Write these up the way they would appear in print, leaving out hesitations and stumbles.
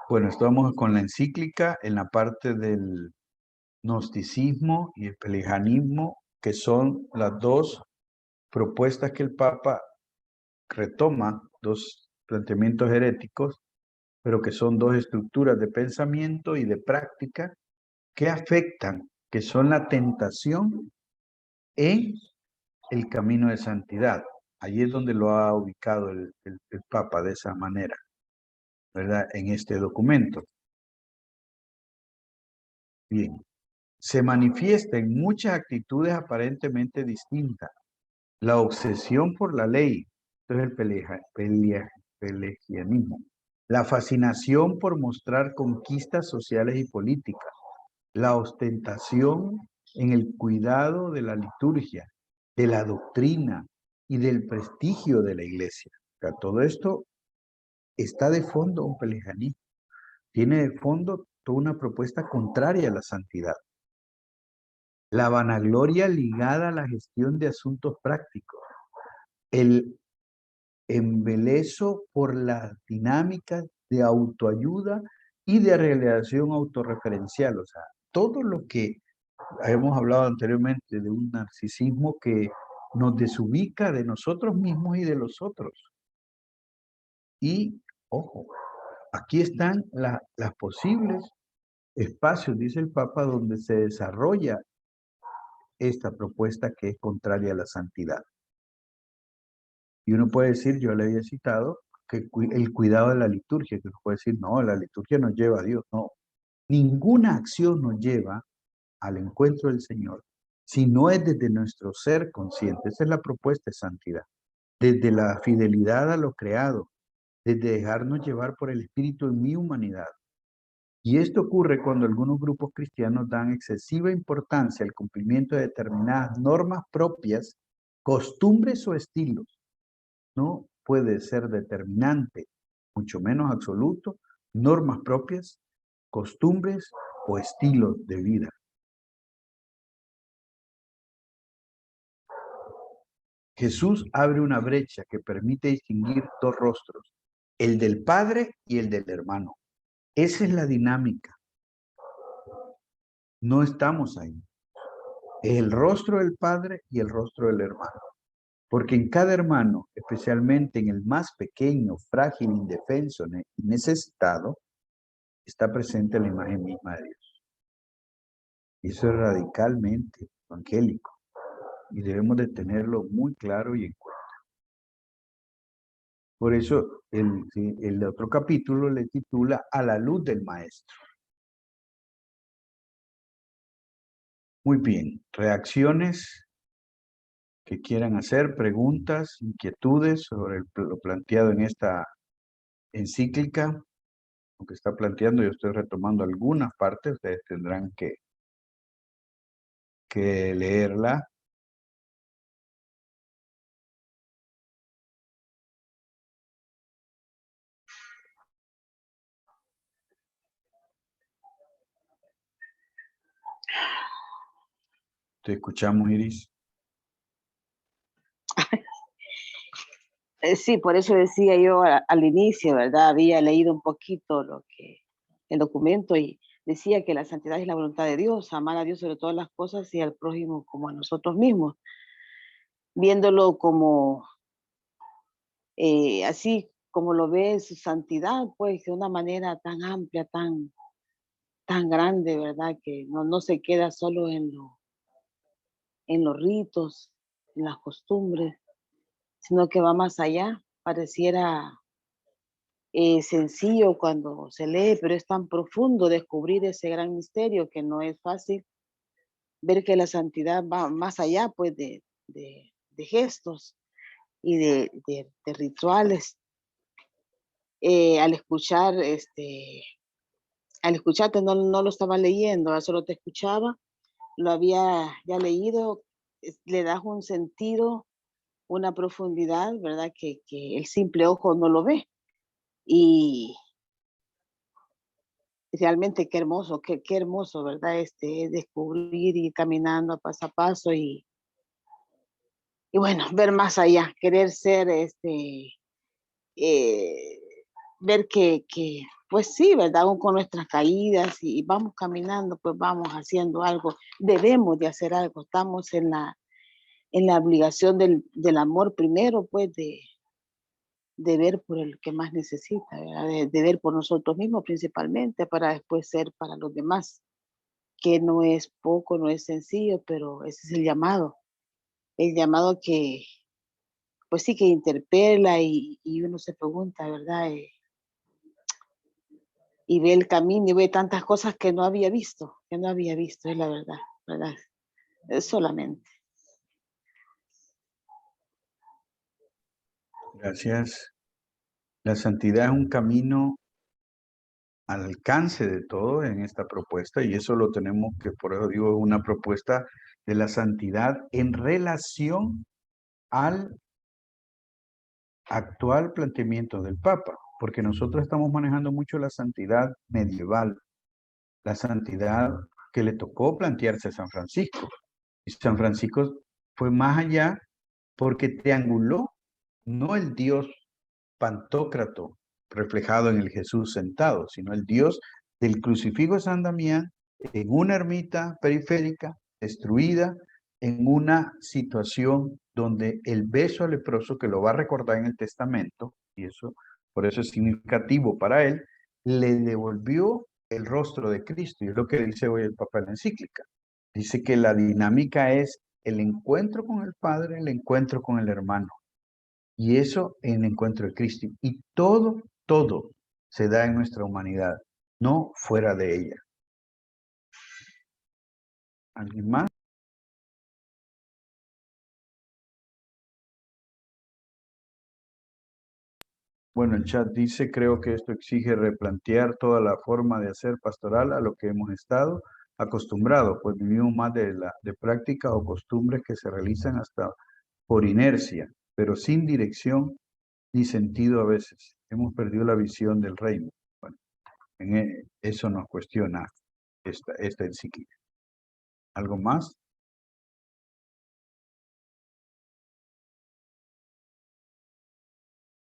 Bueno, estamos con la encíclica en la parte del gnosticismo y el pelagianismo, que son las dos propuestas que el Papa retoma, dos planteamientos heréticos, pero que son dos estructuras de pensamiento y de práctica que afectan, que son la tentación en el camino de santidad. Allí es donde lo ha ubicado el Papa de esa manera, ¿verdad? En este documento. Bien. Se manifiesta en muchas actitudes aparentemente distintas. La obsesión por la ley, esto es el pelagianismo. La fascinación por mostrar conquistas sociales y políticas. La ostentación en el cuidado de la liturgia, de la doctrina y del prestigio de la iglesia. O sea, todo esto está de fondo un pelagianismo. Tiene de fondo toda una propuesta contraria a la santidad. La vanagloria ligada a la gestión de asuntos prácticos. El embeleso por las dinámicas de autoayuda y de realización autorreferencial. O sea, todo lo que hemos hablado anteriormente de un narcisismo que nos desubica de nosotros mismos y de los otros. Y, ojo, aquí están las posibles espacios, dice el Papa, donde se desarrolla esta propuesta que es contraria a la santidad. Y uno puede decir, yo le había citado, que el cuidado de la liturgia, que uno puede decir, no, la liturgia nos lleva a Dios. No, ninguna acción nos lleva al encuentro del Señor si no es desde nuestro ser consciente. Esa es la propuesta de santidad. Desde la fidelidad a lo creado, desde dejarnos llevar por el Espíritu en mi humanidad. Y esto ocurre cuando algunos grupos cristianos dan excesiva importancia al cumplimiento de determinadas normas propias, costumbres o estilos. No puede ser determinante, mucho menos absoluto, normas propias, costumbres o estilos de vida. Jesús abre una brecha que permite distinguir dos rostros, el del Padre y el del hermano. Esa es la dinámica. No estamos ahí. Es el rostro del Padre y el rostro del hermano. Porque en cada hermano, especialmente en el más pequeño, frágil, indefenso y necesitado, está presente la imagen misma de Dios. Y eso es radicalmente evangélico. Y debemos de tenerlo muy claro y en cuenta. Por eso el otro capítulo le titula A la luz del Maestro. Muy bien, reacciones que quieran hacer, preguntas, inquietudes sobre lo planteado en esta encíclica, lo que está planteando. Yo estoy retomando algunas partes, ustedes tendrán que leerla. Te escuchamos, Iris. Sí, por eso decía yo al inicio, ¿verdad? Había leído un poquito el documento y decía que la santidad es la voluntad de Dios, amar a Dios sobre todas las cosas y al prójimo como a nosotros mismos, viéndolo como así como lo ve su santidad, pues de una manera tan amplia, tan grande, ¿verdad? Que no se queda solo en los ritos, en las costumbres, sino que va más allá. Pareciera sencillo cuando se lee, pero es tan profundo descubrir ese gran misterio que no es fácil ver que la santidad va más allá pues de gestos y de rituales. Al escucharte no lo estaba leyendo, solo te escuchaba, lo había ya leído, le das un sentido, una profundidad, ¿verdad? Que el simple ojo no lo ve. Y realmente qué hermoso, ¿verdad? Descubrir y caminando paso a paso y bueno, ver más allá, querer ser ver que, pues sí, ¿verdad? Aún con nuestras caídas y vamos caminando, pues vamos haciendo algo, debemos de hacer algo, estamos en la obligación del amor primero, pues de ver por el que más necesita, ¿verdad? De ver por nosotros mismos principalmente, para después ser para los demás, que no es poco, no es sencillo, pero ese es el llamado que, pues sí, que interpela y uno se pregunta, ¿verdad? Y ve el camino y ve tantas cosas que no había visto, es la verdad, ¿verdad? Es solamente. Gracias. La santidad es un camino al alcance de todo en esta propuesta y eso lo tenemos que, por eso digo, es una propuesta de la santidad en relación al actual planteamiento del Papa, porque nosotros estamos manejando mucho la santidad medieval, la santidad que le tocó plantearse a San Francisco. Y San Francisco fue más allá porque trianguló no el Dios Pantocrato reflejado en el Jesús sentado, sino el Dios del crucifijo de San Damián en una ermita periférica, destruida, en una situación donde el beso al leproso, que lo va a recordar en el testamento, y eso por eso es significativo para él, le devolvió el rostro de Cristo, y es lo que dice hoy el Papa en la encíclica. Dice que la dinámica es el encuentro con el Padre, el encuentro con el hermano. Y eso en el encuentro de Cristo. Y todo se da en nuestra humanidad, no fuera de ella. ¿Alguien más? Bueno, el chat dice, creo que esto exige replantear toda la forma de hacer pastoral a lo que hemos estado acostumbrados, pues vivimos más de prácticas o costumbres que se realizan hasta por inercia, pero sin dirección ni sentido a veces. Hemos perdido la visión del reino. Bueno, eso nos cuestiona esta encíclica. ¿Algo más?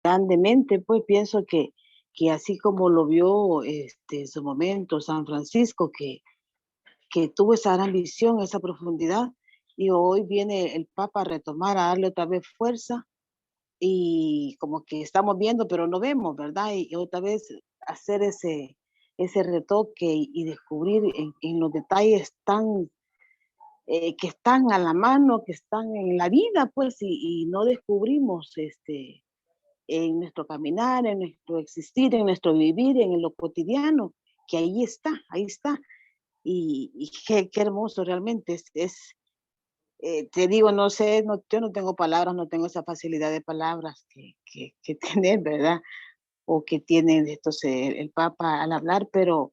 Grandemente, pues pienso que así como lo vio en su momento San Francisco, que tuvo esa gran visión, esa profundidad, y hoy viene el Papa a retomar, a darle otra vez fuerza, y como que estamos viendo, pero no vemos, ¿verdad? Y otra vez hacer ese retoque y descubrir en los detalles que están a la mano, que están en la vida, pues, y no descubrimos en nuestro caminar, en nuestro existir, en nuestro vivir, en lo cotidiano, que ahí está. Y qué hermoso realmente te digo, no sé, no, yo no tengo palabras, no tengo esa facilidad de palabras que tener, ¿verdad? O que tiene el Papa al hablar, pero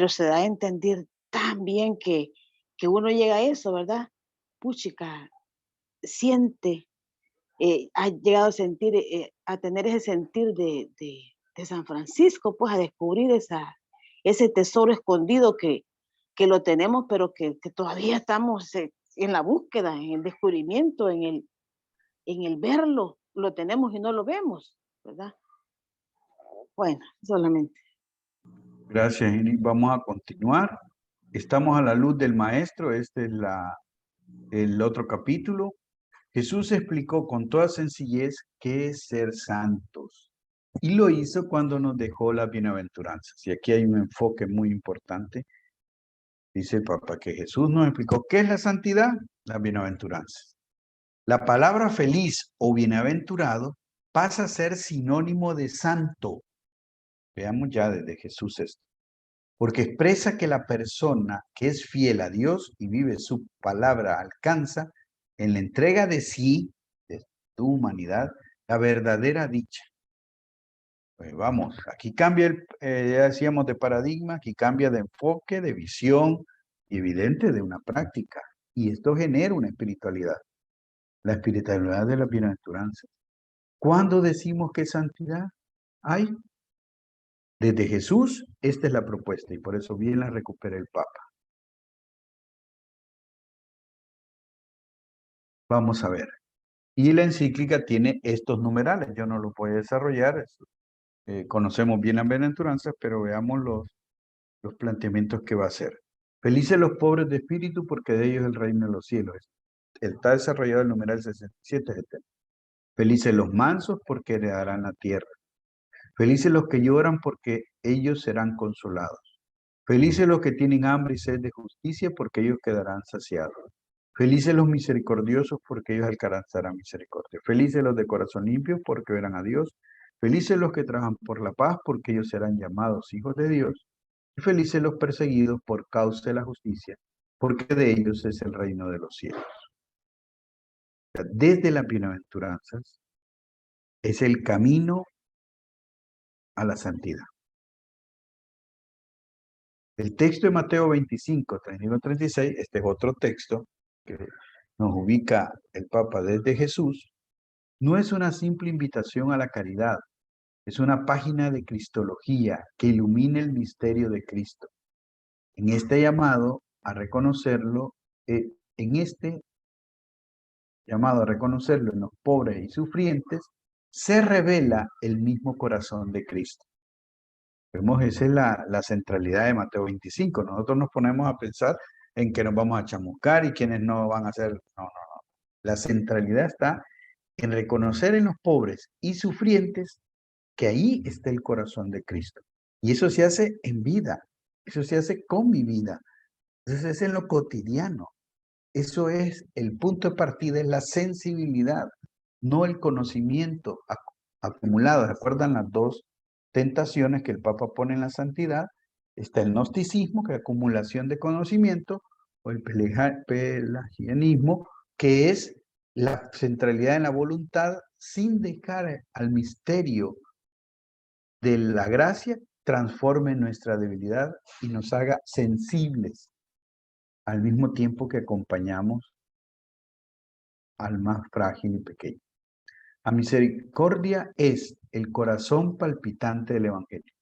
se da a entender tan bien que uno llega a eso, ¿verdad? Puchica, siente, ha llegado a sentir, a tener ese sentir de San Francisco, pues a descubrir ese tesoro escondido que lo tenemos, pero que todavía estamos en la búsqueda, en el descubrimiento, en el verlo, lo tenemos y no lo vemos, ¿verdad? Bueno, solamente. Gracias, Ingrid. Vamos a continuar. Estamos a la luz del Maestro. Este es el otro capítulo. Jesús explicó con toda sencillez qué es ser santos. Y lo hizo cuando nos dejó las bienaventuranzas. Y aquí hay un enfoque muy importante. Dice el Papa que Jesús nos explicó qué es la santidad, las bienaventuranzas. La palabra feliz o bienaventurado pasa a ser sinónimo de santo. Veamos ya desde Jesús esto. Porque expresa que la persona que es fiel a Dios y vive su palabra alcanza en la entrega de sí, de tu humanidad, la verdadera dicha. Pues vamos, aquí cambia ya decíamos de paradigma, aquí cambia de enfoque, de visión y evidente de una práctica. Y esto genera una espiritualidad, la espiritualidad de la bienaventuranza. ¿Cuándo decimos que santidad hay? Desde Jesús, esta es la propuesta y por eso bien la recupera el Papa. Vamos a ver. Y la encíclica tiene estos numerales. Yo no lo voy a desarrollar. conocemos bien las bienaventuranzas, pero veamos los planteamientos que va a hacer. Felices los pobres de espíritu, porque de ellos es el reino de los cielos. Está desarrollado el numeral 67. Felices los mansos, porque heredarán la tierra. Felices los que lloran, porque ellos serán consolados. Felices los que tienen hambre y sed de justicia, porque ellos quedarán saciados. Felices los misericordiosos, porque ellos alcanzarán misericordia. Felices los de corazón limpio, porque verán a Dios. Felices los que trabajan por la paz, porque ellos serán llamados hijos de Dios. Y felices los perseguidos por causa de la justicia, porque de ellos es el reino de los cielos. Desde las bienaventuranzas es el camino a la santidad. El texto de Mateo 25, 31-36, este es otro texto que nos ubica el Papa desde Jesús, no es una simple invitación a la caridad, es una página de cristología que ilumina el misterio de Cristo. En este llamado a reconocerlo, en este llamado a reconocerlo en los pobres y sufrientes, se revela el mismo corazón de Cristo. Vemos, esa es la centralidad de Mateo 25. Nosotros nos ponemos a pensar en que nos vamos a chamuscar y quienes no van a hacer. No, no, no. La centralidad está en reconocer en los pobres y sufrientes que ahí está el corazón de Cristo. Y eso se hace en vida, eso se hace con mi vida, eso es en lo cotidiano. Eso es el punto de partida, es la sensibilidad, no el conocimiento acumulado. ¿Recuerdan las dos tentaciones que el Papa pone en la santidad? Está el gnosticismo, que es acumulación de conocimiento, o el pelagianismo, que es la centralidad en la voluntad sin dejar al misterio de la gracia transforme nuestra debilidad y nos haga sensibles al mismo tiempo que acompañamos al más frágil y pequeño. La misericordia es el corazón palpitante del Evangelio.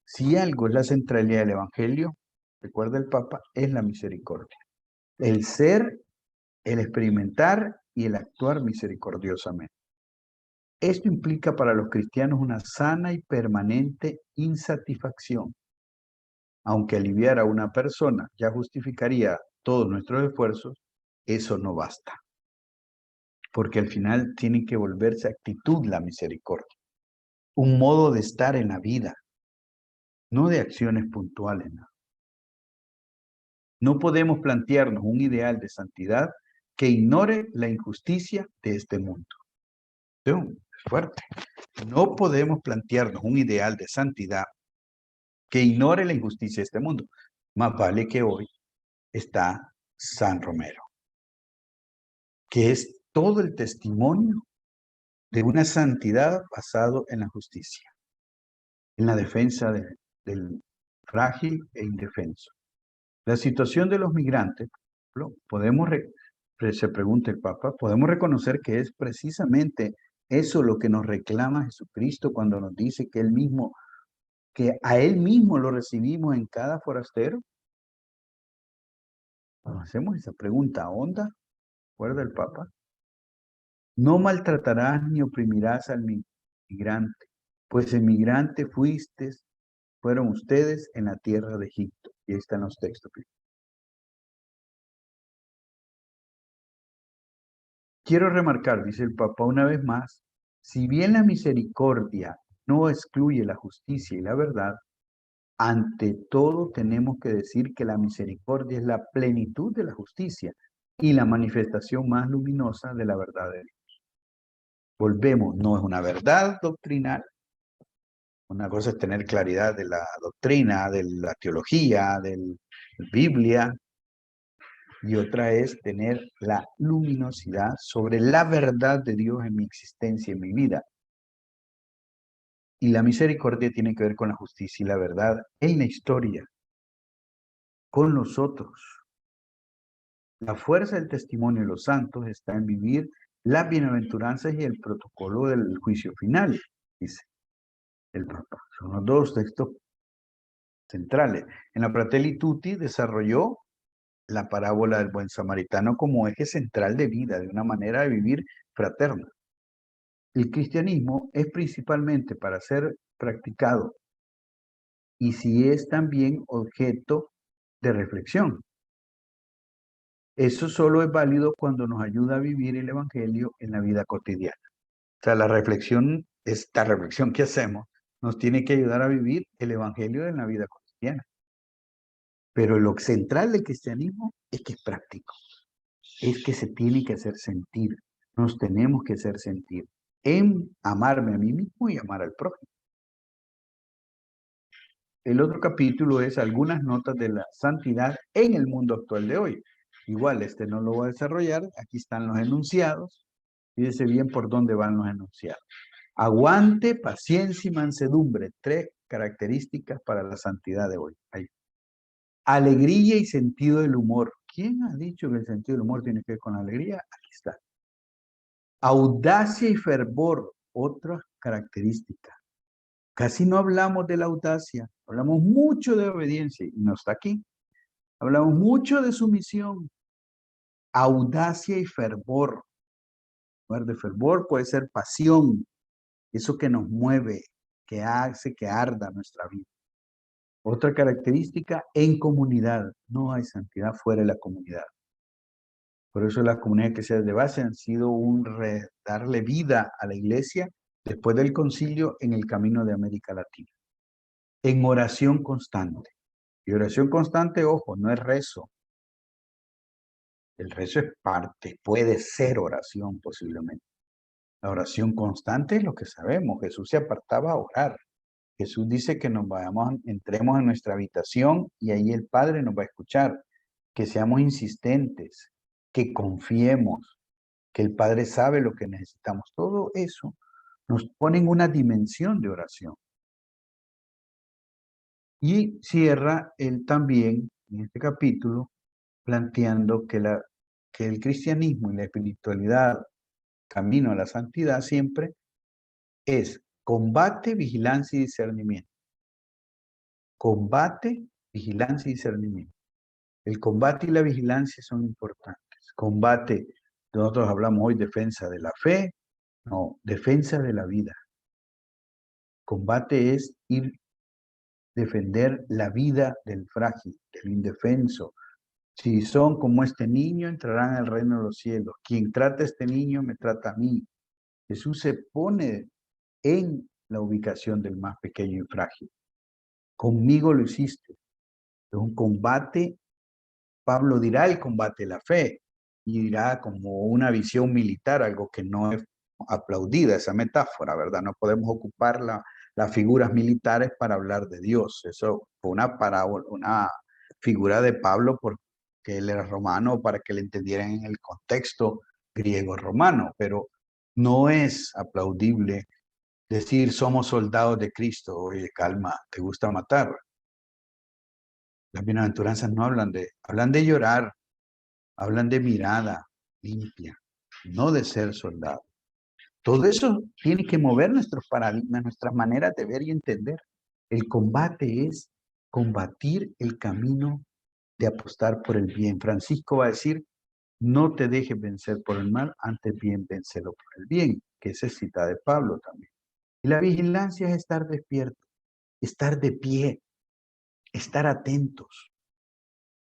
Si algo es la centralidad del Evangelio, recuerda el Papa, es la misericordia. El ser, el experimentar y el actuar misericordiosamente. Esto implica para los cristianos una sana y permanente insatisfacción. Aunque aliviar a una persona ya justificaría todos nuestros esfuerzos, eso no basta. Porque al final tiene que volverse actitud la misericordia. Un modo de estar en la vida, no de acciones puntuales. No podemos plantearnos un ideal de santidad que ignore la injusticia de este mundo. Es fuerte. No podemos plantearnos un ideal de santidad que ignore la injusticia de este mundo. Más vale que hoy está San Romero, que es todo el testimonio de una santidad basado en la justicia, en la defensa del frágil e indefenso. La situación de los migrantes, se pregunta el Papa, podemos reconocer que es precisamente eso lo que nos reclama Jesucristo cuando nos dice que él mismo, que a él mismo lo recibimos en cada forastero. Nos hacemos esa pregunta honda, recuerda el Papa. No maltratarás ni oprimirás al migrante, pues el migrante fueron ustedes en la tierra de Egipto. Y ahí están los textos. Quiero remarcar, dice el Papa una vez más, si bien la misericordia no excluye la justicia y la verdad, ante todo tenemos que decir que la misericordia es la plenitud de la justicia y la manifestación más luminosa de la verdad de Dios. Volvemos, no es una verdad doctrinal. Una cosa es tener claridad de la doctrina, de la teología, de la Biblia, y otra es tener la luminosidad sobre la verdad de Dios en mi existencia, en mi vida. Y la misericordia tiene que ver con la justicia y la verdad en la historia, con nosotros. La fuerza del testimonio de los santos está en vivir las bienaventuranzas y el protocolo del juicio final, dice el Papa. Son los dos textos centrales. En la Fratelli Tutti desarrolló la parábola del buen samaritano como eje central de vida, de una manera de vivir fraterna. El cristianismo es principalmente para ser practicado y si es también objeto de reflexión. Eso solo es válido cuando nos ayuda a vivir el Evangelio en la vida cotidiana. O sea, la reflexión, esta reflexión que hacemos, nos tiene que ayudar a vivir el Evangelio en la vida cotidiana. Pero lo central del cristianismo es que es práctico, es que se tiene que hacer sentir, nos tenemos que hacer sentir en amarme a mí mismo y amar al prójimo. El otro capítulo es algunas notas de la santidad en el mundo actual de hoy. Igual, este no lo voy a desarrollar, aquí están los enunciados, fíjese bien por dónde van los enunciados. Aguante, paciencia y mansedumbre, 3 características para la santidad de hoy. Ahí. Alegría y sentido del humor. ¿Quién ha dicho que el sentido del humor tiene que ver con la alegría? Aquí está. Audacia y fervor, otra característica. Casi no hablamos de la audacia, hablamos mucho de obediencia y no está aquí. Hablamos mucho de sumisión. Audacia y fervor. De fervor puede ser pasión, eso que nos mueve, que hace que arda nuestra vida. Otra característica, en comunidad. No hay santidad fuera de la comunidad. Por eso las comunidades eclesiales de base han sido darle vida a la iglesia después del concilio en el camino de América Latina. En oración constante. Y oración constante, ojo, no es rezo. El rezo es parte, puede ser oración posiblemente. La oración constante es lo que sabemos. Jesús se apartaba a orar. Jesús dice que nos vayamos, entremos en nuestra habitación y ahí el Padre nos va a escuchar. Que seamos insistentes, que confiemos, que el Padre sabe lo que necesitamos. Todo eso nos pone en una dimensión de oración. Y cierra él también, en este capítulo, planteando que el cristianismo y la espiritualidad, camino a la santidad siempre, es combate, vigilancia y discernimiento. Combate, vigilancia y discernimiento. El combate y la vigilancia son importantes. Combate, nosotros hablamos hoy defensa de la fe, no, defensa de la vida. Combate es defender la vida del frágil, del indefenso. Si son como este niño, entrarán al reino de los cielos. Quien trata a este niño, me trata a mí. Jesús se pone en la ubicación del más pequeño y frágil. Conmigo lo hiciste. Es un combate, Pablo dirá el combate de la fe, y dirá como una visión militar, algo que no es aplaudida, esa metáfora, ¿verdad? No podemos ocupar las figuras militares para hablar de Dios. Eso fue una parábola, una figura de Pablo porque él era romano, para que le entendieran en el contexto griego-romano, pero no es aplaudible decir somos soldados de Cristo. Oye, calma, ¿te gusta matar? Las bienaventuranzas no hablan de llorar, hablan de mirada limpia, no de ser soldado. Todo eso tiene que mover nuestros paradigmas, nuestras maneras de ver y entender. El combate es combatir el camino de apostar por el bien. Francisco va a decir, no te dejes vencer por el mal, antes bien vencelo por el bien, que es cita de Pablo también. Y la vigilancia es estar despierto, estar de pie, estar atentos.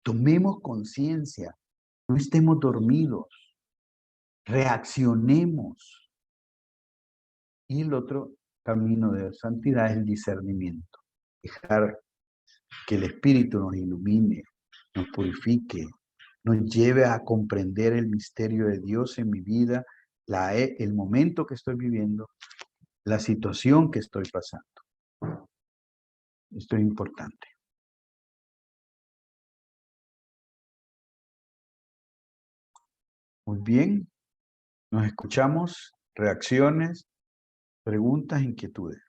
Tomemos conciencia, no estemos dormidos, reaccionemos. Y el otro camino de santidad es el discernimiento. Dejar que el Espíritu nos ilumine, nos purifique, nos lleve a comprender el misterio de Dios en mi vida, el momento que estoy viviendo, la situación que estoy pasando. Esto es importante. Muy bien, nos escuchamos, reacciones, preguntas, inquietudes.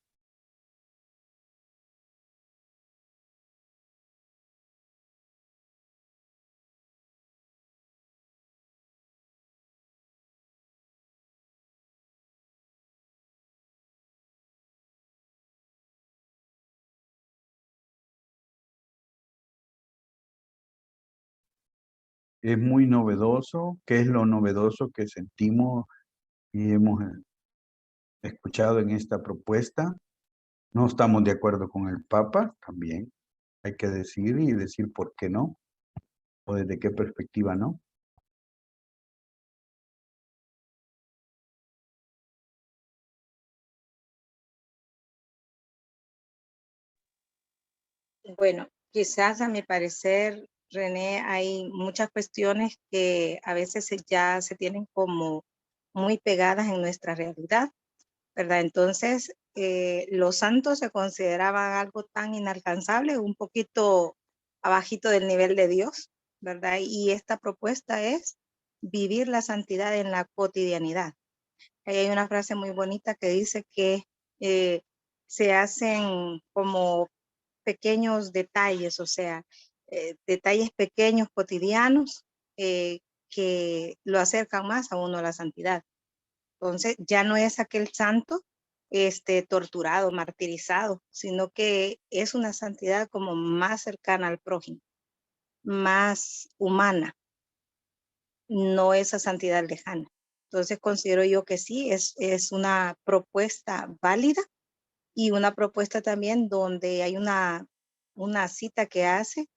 Es muy novedoso. ¿Qué es lo novedoso que sentimos y hemos escuchado en esta propuesta? No estamos de acuerdo con el Papa, también hay que decir y decir por qué no, o desde qué perspectiva no. Bueno, quizás a mi parecer, René, hay muchas cuestiones que a veces ya se tienen como muy pegadas en nuestra realidad, ¿verdad? Entonces, los santos se consideraban algo tan inalcanzable, un poquito abajito del nivel de Dios, ¿verdad? Y esta propuesta es vivir la santidad en la cotidianidad. Ahí hay una frase muy bonita que dice que eh, se hacen como pequeños detalles, o sea, detalles pequeños cotidianos que lo acercan más a uno a la santidad. Entonces, ya no es aquel santo torturado, martirizado, sino que es una santidad como más cercana al prójimo, más humana, no esa santidad lejana. Entonces, considero yo que sí, es una propuesta válida y una propuesta también donde hay una cita que hace,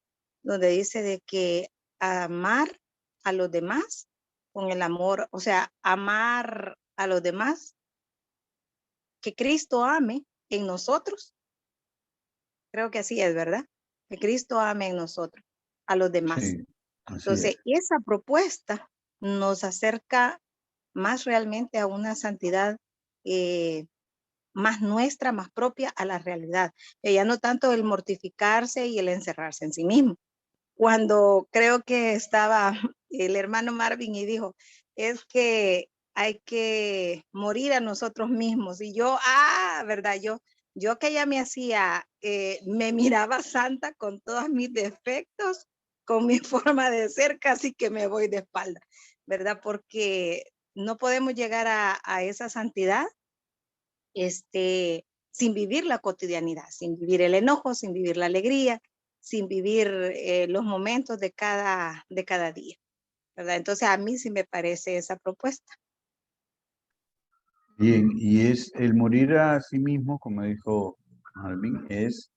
donde dice de que amar a los demás con el amor, o sea, amar a los demás, que Cristo ame en nosotros, creo que así es, ¿verdad? Que Cristo ame en nosotros, a los demás. Sí, así es. Entonces, esa propuesta nos acerca más realmente a una santidad eh, más nuestra, más propia a la realidad. Ya no tanto el mortificarse y el encerrarse en sí mismo. Cuando creo que estaba el hermano Marvin y dijo, es que hay que morir a nosotros mismos. Y yo, ¿verdad? Yo que ya me hacía, me miraba santa con todos mis defectos, con mi forma de ser, casi que me voy de espalda, ¿verdad? Porque no podemos llegar a esa santidad sin vivir la cotidianidad, sin vivir el enojo, sin vivir la alegría, sin vivir los momentos de cada día, ¿verdad? Entonces a mí sí me parece esa propuesta. Bien, y es el morir a sí mismo, como dijo Alvin, es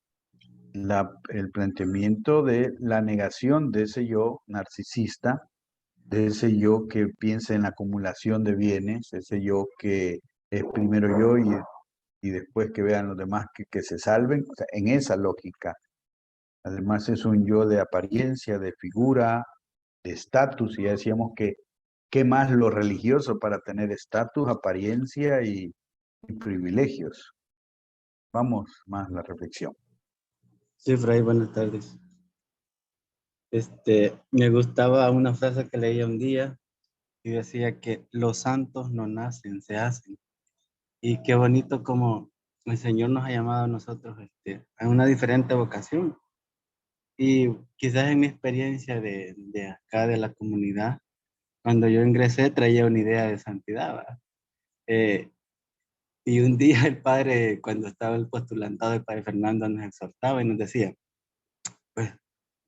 el planteamiento de la negación de ese yo narcisista, de ese yo que piensa en la acumulación de bienes, ese yo que es primero yo y después que vean los demás que se salven, o sea, en esa lógica. Además es un yo de apariencia, de figura, de estatus, y ya decíamos que qué más lo religioso para tener estatus, apariencia y privilegios. Vamos más la reflexión. Sí, Fray, buenas tardes. Me gustaba una frase que leía un día y decía que los santos no nacen, se hacen. Y qué bonito como el Señor nos ha llamado a nosotros a una diferente vocación. Y quizás en mi experiencia de acá, de la comunidad, cuando yo ingresé traía una idea de santidad, ¿verdad? Eh, y un día el padre, cuando estaba el postulantado, el padre Fernando nos exhortaba y nos decía, pues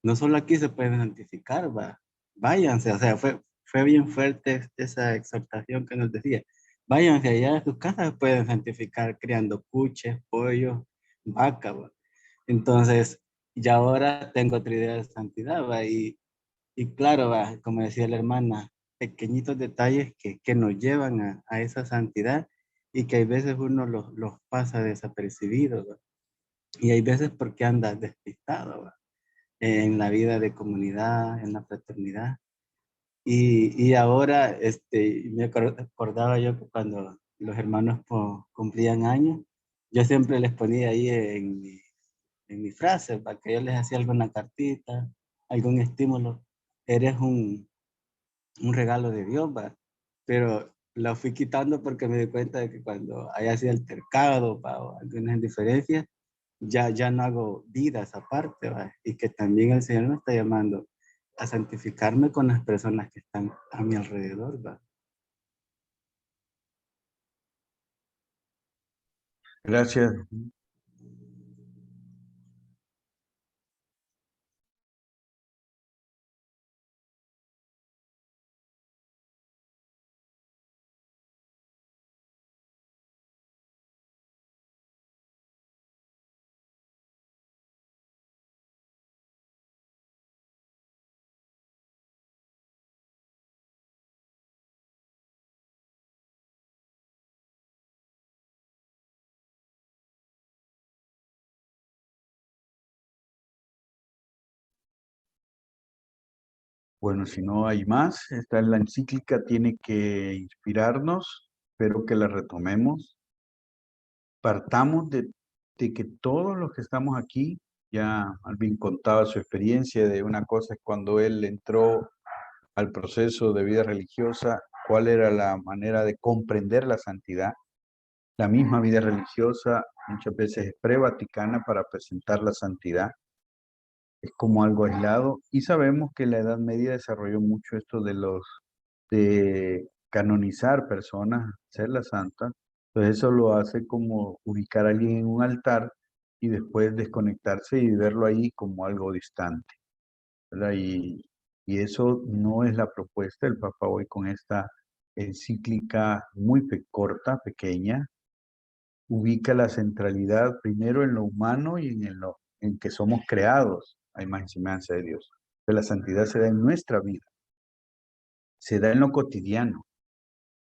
no solo aquí se pueden santificar, va, váyanse, o sea, fue bien fuerte esa exhortación que nos decía, váyanse allá a sus casas, pueden santificar criando cuches, pollos, vacas, va. Entonces, ya ahora tengo otra idea de santidad, va, y claro, va, como decía la hermana, pequeñitos detalles que nos llevan a esa santidad y que hay veces uno los pasa desapercibidos, va, y hay veces porque anda despistado, va, en la vida de comunidad, en la fraternidad. Y ahora acordaba yo que cuando los hermanos cumplían años, yo siempre les ponía ahí en mi frase, para que yo les hacía alguna cartita, algún estímulo. Eres un regalo de Dios, va. Pero la fui quitando porque me di cuenta de que cuando haya sido altercado, va, o algunas diferencias, ya no hago vida esa parte, ¿va? Y que también el Señor me está llamando a santificarme con las personas que están a mi alrededor, ¿va? Gracias. Bueno, si no hay más, esta es la encíclica, tiene que inspirarnos, espero que la retomemos. Partamos de que todos los que estamos aquí, ya Alvin contaba su experiencia de una cosa es cuando él entró al proceso de vida religiosa, cuál era la manera de comprender la santidad. La misma vida religiosa muchas veces es pre-vaticana para presentar la santidad. Es como algo aislado y sabemos que la Edad Media desarrolló mucho esto de canonizar personas, hacerlas santas. Entonces eso lo hace como ubicar a alguien en un altar y después desconectarse y verlo ahí como algo distante, ¿verdad? Y eso no es la propuesta del Papa hoy con esta encíclica muy corta, pequeña, ubica la centralidad primero en lo humano y en que somos creados a imagen y semejanza de Dios. Pero la santidad se da en nuestra vida, se da en lo cotidiano,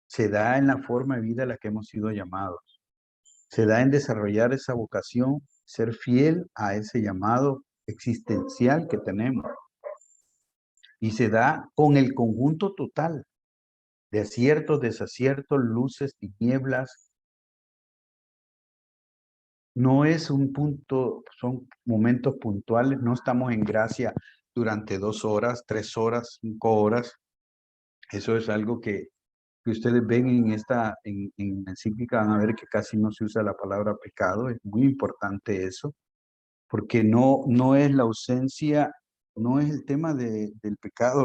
se da en la forma de vida a la que hemos sido llamados, se da en desarrollar esa vocación, ser fiel a ese llamado existencial que tenemos. Y se da con el conjunto total de aciertos, desaciertos, luces, tinieblas. No es un punto, son momentos puntuales, no estamos en gracia durante 2 horas, 3 horas, 5 horas. Eso es algo que ustedes ven en la encíclica, van a ver que casi no se usa la palabra pecado, es muy importante eso, porque no es la ausencia, no es el tema del pecado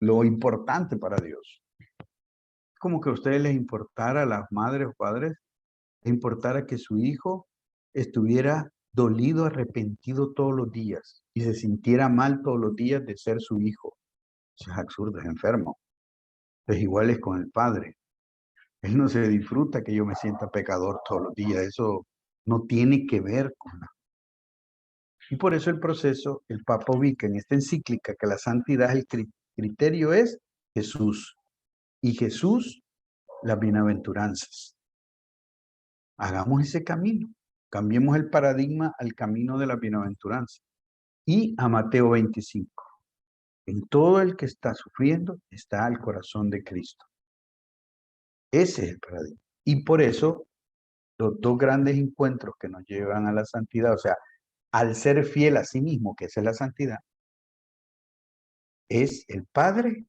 lo importante para Dios. Es como que a ustedes les importara, a las madres o padres, les importara que su hijo estuviera dolido, arrepentido todos los días y se sintiera mal todos los días de ser su hijo. Eso es absurdo, es enfermo. Es igual es con el padre. Él no se disfruta que yo me sienta pecador todos los días. Eso no tiene que ver con nada. Y por eso el proceso, el Papa ubica en esta encíclica que la santidad, el criterio es Jesús. Y Jesús, las bienaventuranzas. Hagamos ese camino. Cambiemos el paradigma al camino de la bienaventuranza. Y a Mateo 25. En todo el que está sufriendo está el corazón de Cristo. Ese es el paradigma. Y por eso los dos grandes encuentros que nos llevan a la santidad, o sea, al ser fiel a sí mismo, que esa es la santidad, es el Padre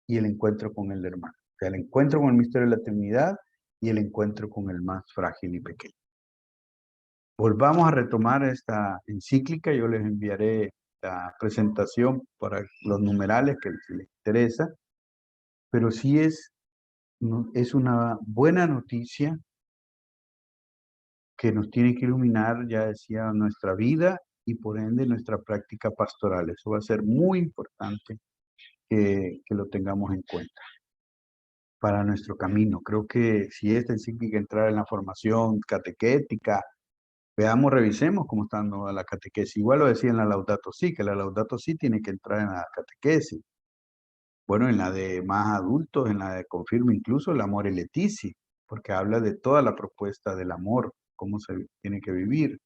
y el encuentro con el hermano. O sea, el encuentro con el misterio de la Trinidad y el encuentro con el más frágil y pequeño. Volvamos a retomar esta encíclica, yo les enviaré la presentación para los numerales que si les interesa, pero sí es una buena noticia que nos tiene que iluminar, ya decía, nuestra vida y por ende nuestra práctica pastoral. Eso va a ser muy importante que lo tengamos en cuenta para nuestro camino. Creo que si esta encíclica entrar en la formación catequética, veamos, revisemos cómo está dando la catequesis. Igual lo decía en la Laudato Si, que la Laudato Si tiene que entrar en la catequesis. Bueno, en la de más adultos, en la de Confirma incluso el Amor y Leticia, porque habla de toda la propuesta del amor, cómo se tiene que vivir.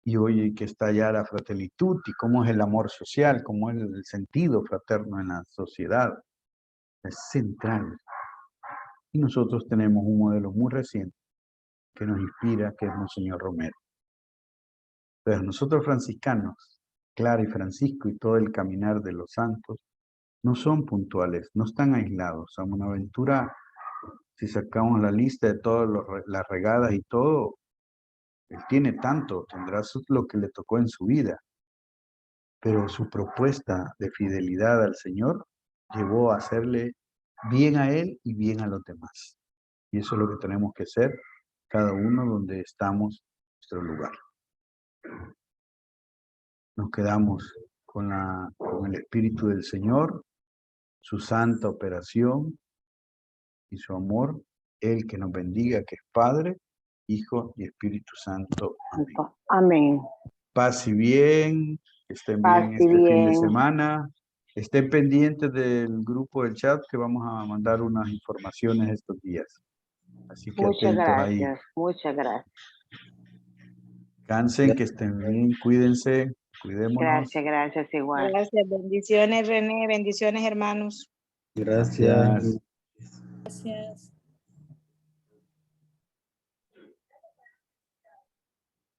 Y hoy que está ya la Fratelli Tutti, cómo es el amor social, cómo es el sentido fraterno en la sociedad. Es central. Y nosotros tenemos un modelo muy reciente que nos inspira, que es Monseñor Romero. Entonces, nosotros franciscanos, Clara y Francisco y todo el caminar de los santos, no son puntuales, no están aislados. A Buenaventura, si sacamos la lista de todas las regadas y todo, él tiene tanto, tendrá lo que le tocó en su vida. Pero su propuesta de fidelidad al Señor llevó a hacerle bien a él y bien a los demás. Y eso es lo que tenemos que hacer, cada uno donde estamos, en nuestro lugar. Nos quedamos con el Espíritu del Señor, su santa operación y su amor, Él que nos bendiga, que es Padre, Hijo y Espíritu Santo. Amén. Amén. Paz y bien, que estén Paz bien y este fin de bien. semana. Estén pendientes del grupo del chat que vamos a mandar unas informaciones estos días. Así que Muchas atentos ahí. gracias. Muchas gracias. Cansen, que estén bien, cuídense. Cuidémonos. Gracias, gracias, igual. Gracias, bendiciones René, bendiciones hermanos. Gracias. Gracias. Gracias.